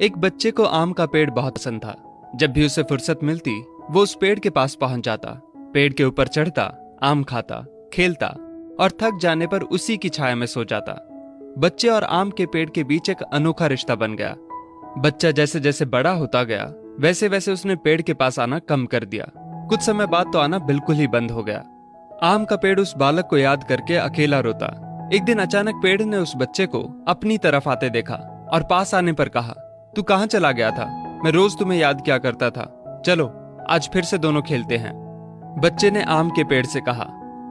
एक बच्चे को आम का पेड़ बहुत पसंद था। जब भी उसे फुर्सत मिलती वो उस पेड़ के पास पहुंच जाता, पेड़ के ऊपर चढ़ता, आम खाता, खेलता और थक जाने पर उसी की छाया में सो जाता। बच्चे और आम के पेड़ के बीच एक अनोखा रिश्ता बन गया। बच्चा जैसे जैसे बड़ा होता गया वैसे वैसे उसने पेड़ के पास आना कम कर दिया। कुछ समय बाद तो आना बिल्कुल ही बंद हो गया। आम का पेड़ उस बालक को याद करके अकेला रोता। एक दिन अचानक पेड़ ने उस बच्चे को अपनी तरफ आते देखा और पास आने पर कहा, तू कहाँ चला गया था? मैं रोज तुम्हें याद किया करता था। चलो आज फिर से दोनों खेलते हैं। बच्चे ने आम के पेड़ से कहा,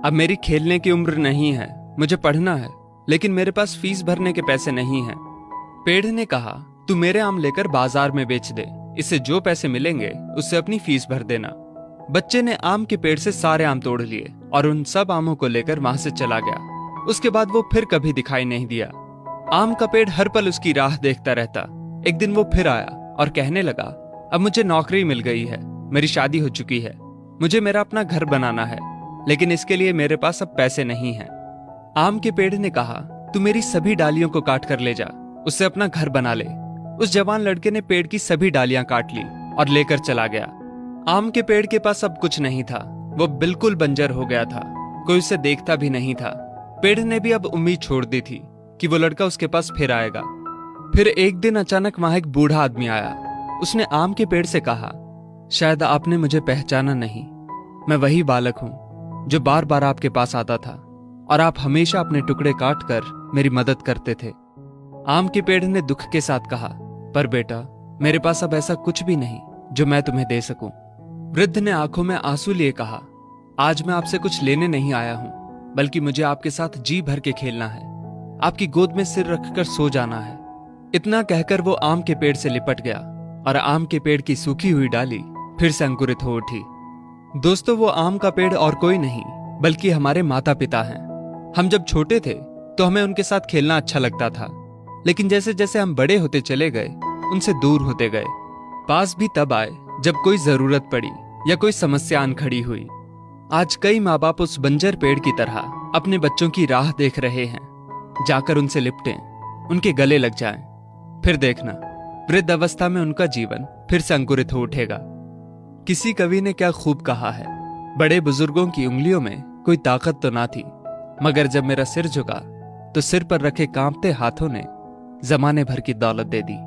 अब मेरी खेलने की उम्र नहीं है, मुझे पढ़ना है, लेकिन मेरे पास फीस भरने के पैसे नहीं हैं। पेड़ ने कहा, तू मेरे आम लेकर बाजार में बेच दे, इससे जो पैसे मिलेंगे उससे अपनी फीस भर देना। बच्चे ने आम के पेड़ से सारे आम तोड़ लिए और उन सब आमों को लेकर वहां से चला गया। उसके बाद वो फिर कभी दिखाई नहीं दिया। आम का पेड़ हर पल उसकी राह देखता रहता। एक दिन वो फिर आया और कहने लगा, अब मुझे नौकरी मिल गई है, मेरी शादी हो चुकी है, मुझे मेरा अपना घर बनाना है, लेकिन इसके लिए मेरे पास अब पैसे नहीं हैं। आम के पेड़ ने कहा, तू मेरी सभी डालियों को काट कर ले जा, उससे अपना घर बना ले। उस जवान लड़के ने पेड़ की सभी डालियां काट ली और लेकर चला गया। आम के पेड़ के पास अब कुछ नहीं था, वो बिल्कुल बंजर हो गया था, कोई उसे देखता भी नहीं था। पेड़ ने भी अब उम्मीद छोड़ दी थी कि वो लड़का उसके पास फिर आएगा। फिर एक दिन अचानक वहां एक बूढ़ा आदमी आया। उसने आम के पेड़ से कहा, शायद आपने मुझे पहचाना नहीं, मैं वही बालक हूं जो बार बार आपके पास आता था और आप हमेशा अपने टुकड़े काट कर मेरी मदद करते थे। आम के पेड़ ने दुख के साथ कहा, पर बेटा मेरे पास अब ऐसा कुछ भी नहीं जो मैं तुम्हें दे सकूं। वृद्ध ने आंखों में आंसू लिए कहा, आज मैं आपसे कुछ लेने नहीं आया हूं, बल्कि मुझे आपके साथ जी भर के खेलना है, आपकी गोद में सिर रखकर सो जाना है। इतना कहकर वो आम के पेड़ से लिपट गया और आम के पेड़ की सूखी हुई डाली फिर से अंकुरित हो उठी। दोस्तों, वो आम का पेड़ और कोई नहीं बल्कि हमारे माता पिता हैं। हम जब छोटे थे तो हमें उनके साथ खेलना अच्छा लगता था, लेकिन जैसे जैसे हम बड़े होते चले गए उनसे दूर होते गए। पास भी तब आए जब कोई जरूरत पड़ी या कोई समस्या आन खड़ी हुई। आज कई माँ बाप उस बंजर पेड़ की तरह अपने बच्चों की राह देख रहे हैं, जाकर उनसे लिपटें, उनके गले लग जाएं। फिर देखना वृद्ध अवस्था में उनका जीवन फिर से अंकुरित हो उठेगा। किसी कवि ने क्या खूब कहा है, बड़े बुजुर्गों की उंगलियों में कोई ताकत तो ना थी, मगर जब मेरा सिर झुका तो सिर पर रखे कांपते हाथों ने जमाने भर की दौलत दे दी।